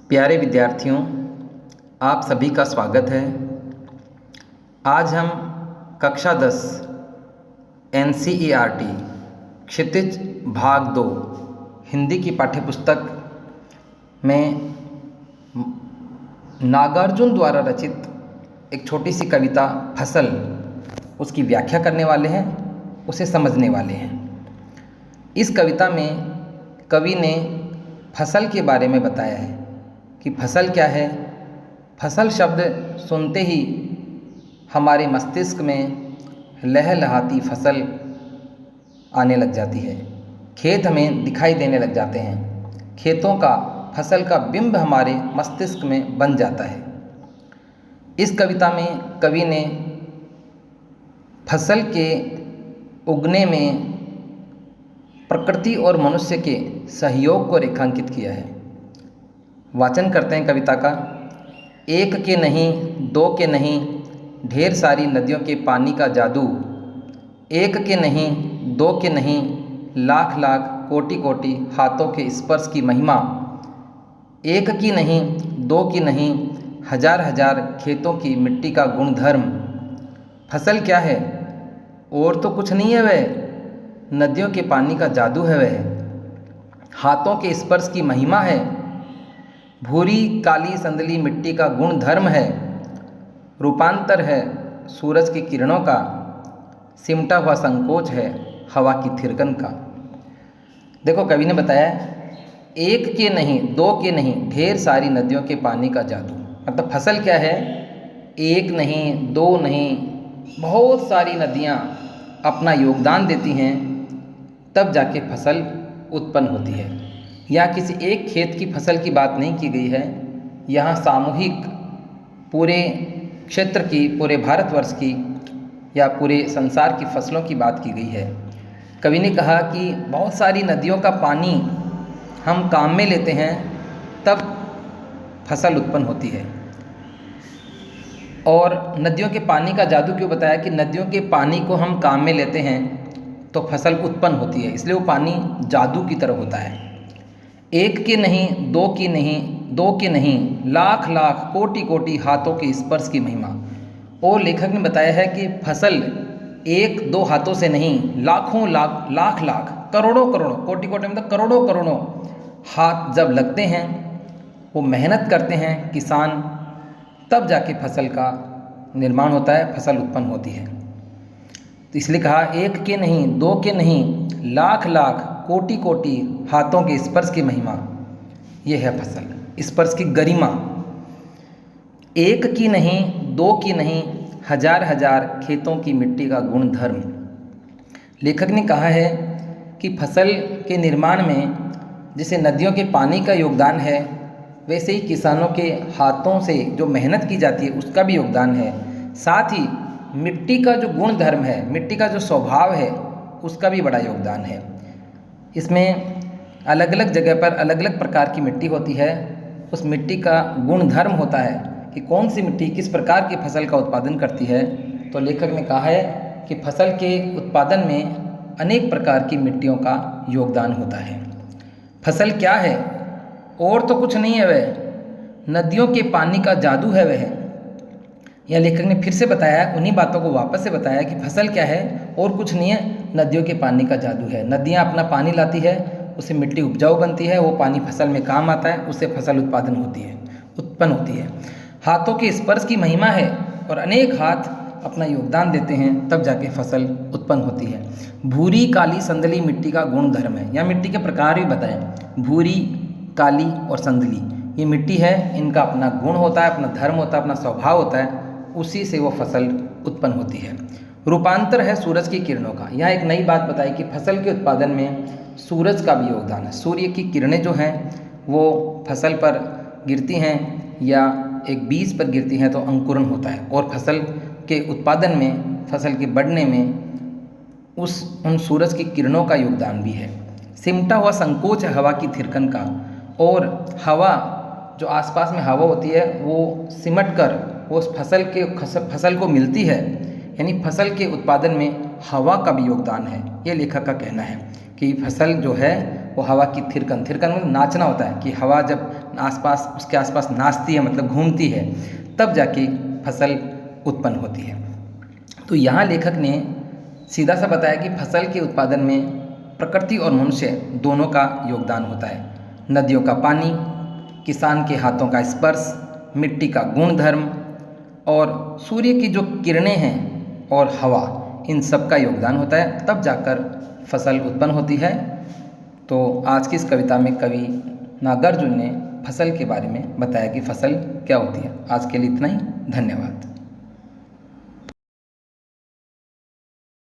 प्यारे विद्यार्थियों, आप सभी का स्वागत है। आज हम कक्षा 10 NCERT क्षितिज भाग 2 हिंदी की पाठ्यपुस्तक में नागार्जुन द्वारा रचित एक छोटी सी कविता फसल, उसकी व्याख्या करने वाले हैं, उसे समझने वाले हैं। इस कविता में कवि ने फसल के बारे में बताया है कि फसल क्या है। फसल शब्द सुनते ही हमारे मस्तिष्क में लहलहाती फसल आने लग जाती है। खेत हमें दिखाई देने लग जाते हैं। खेतों का, फसल का बिंब हमारे मस्तिष्क में बन जाता है। इस कविता में कवि ने फसल के उगने में प्रकृति और मनुष्य के सहयोग को रेखांकित किया है। वाचन करते हैं कविता का। एक के नहीं, दो के नहीं, ढेर सारी नदियों के पानी का जादू। एक के नहीं, दो के नहीं, लाख लाख कोटि कोटि हाथों के स्पर्श की महिमा। एक की नहीं, दो की नहीं, हजार हजार खेतों की मिट्टी का गुणधर्म। फसल क्या है? और तो कुछ नहीं है वह, नदियों के पानी का जादू है वह, हाथों के स्पर्श की महिमा है। भूरी काली संदली मिट्टी का गुण धर्म है। रूपांतर है सूरज की किरणों का, सिमटा हुआ संकोच है हवा की थिरकन का। देखो, कवि ने बताया एक के नहीं, दो के नहीं, ढेर सारी नदियों के पानी का जादू। मतलब फसल क्या है? एक नहीं, दो नहीं, बहुत सारी नदियाँ अपना योगदान देती हैं, तब जाके फसल उत्पन्न होती है। यहाँ किसी एक खेत की फसल की बात नहीं की गई है, यहाँ सामूहिक पूरे क्षेत्र की, पूरे भारतवर्ष की या पूरे संसार की फसलों की बात की गई है। कवि ने कहा कि बहुत सारी नदियों का पानी हम काम में लेते हैं, तब फसल उत्पन्न होती है। और नदियों के पानी का जादू क्यों बताया कि नदियों के पानी को हम काम में लेते हैं तो फसल उत्पन्न होती है, इसलिए वो पानी जादू की तरह होता है। एक के नहीं, दो की नहीं, दो के नहीं, लाख लाख कोटि कोटि हाथों के स्पर्श की महिमा। और लेखक ने बताया है कि फसल एक दो हाथों से नहीं, लाखों लाख, लाख लाख, करोड़ों करोड़ों, कोटि कोटि मतलब करोड़ों करोड़ों हाथ जब लगते हैं, वो मेहनत करते हैं किसान, तब जाके फसल का निर्माण होता है, फसल उत्पन्न होती है। तो इसलिए कहा एक के नहीं, दो के नहीं, लाख लाख कोटि कोटि हाथों के स्पर्श की महिमा। ये है फसल, स्पर्श की गरिमा। एक की नहीं, दो की नहीं, हजार हजार खेतों की मिट्टी का गुण धर्म। लेखक ने कहा है कि फसल के निर्माण में जैसे नदियों के पानी का योगदान है, वैसे ही किसानों के हाथों से जो मेहनत की जाती है उसका भी योगदान है। साथ ही मिट्टी का जो गुण धर्म है, मिट्टी का जो स्वभाव है, उसका भी बड़ा योगदान है। इसमें अलग अलग जगह पर अलग अलग प्रकार की मिट्टी होती है। उस मिट्टी का गुण धर्म होता है कि कौन सी मिट्टी किस प्रकार की फसल का उत्पादन करती है। तो लेखक ने कहा है कि फसल के उत्पादन में अनेक प्रकार की मिट्टियों का योगदान होता है। फसल क्या है? और तो कुछ नहीं है वह, नदियों के पानी का जादू है वह। यह लेखक ने फिर से बताया, उन्हीं बातों को वापस से बताया कि फसल क्या है? और कुछ नहीं है, नदियों के पानी का जादू है। नदियाँ अपना पानी लाती है, उससे मिट्टी उपजाऊ बनती है, वो पानी फसल में काम आता है, उससे फसल उत्पन्न होती है। हाथों के स्पर्श की महिमा है, और अनेक हाथ अपना योगदान देते हैं, तब जाके फसल उत्पन्न होती है। भूरी काली संदली मिट्टी का गुण धर्म है। यहाँ मिट्टी के प्रकार भी बताएं, भूरी, काली और संदली, ये मिट्टी है, इनका अपना गुण होता है, अपना धर्म होता है, अपना स्वभाव होता है, उसी से वो फसल उत्पन्न होती है। रूपांतर है सूरज की किरणों का। यहाँ एक नई बात बताई कि फसल के उत्पादन में सूरज का भी योगदान है। सूर्य की किरणें जो हैं वो फसल पर गिरती हैं या एक बीज पर गिरती हैं तो अंकुरन होता है, और फसल के उत्पादन में, फसल के बढ़ने में उन सूरज की किरणों का योगदान भी है। सिमटा हुआ संकोच है हवा की थिरकन का, और हवा जो आसपास में हवा होती है वो सिमट कर वो उस फसल को मिलती है, यानी फसल के उत्पादन में हवा का भी योगदान है। ये लेखक का कहना है कि फसल जो है वो हवा की थिरकन, थिरकन मतलब नाचना होता है कि हवा जब आसपास उसके आसपास नाचती है मतलब घूमती है, तब जाके फसल उत्पन्न होती है। तो यहाँ लेखक ने सीधा सा बताया कि फसल के उत्पादन में प्रकृति और मनुष्य दोनों का योगदान होता है। नदियों का पानी, किसान के हाथों का स्पर्श, मिट्टी का गुणधर्म और सूर्य की जो किरणें हैं और हवा, इन सब का योगदान होता है, तब जाकर फसल उत्पन्न होती है। तो आज की इस कविता में कवि नागार्जुन ने फसल के बारे में बताया कि फसल क्या होती है। आज के लिए इतना ही, धन्यवाद।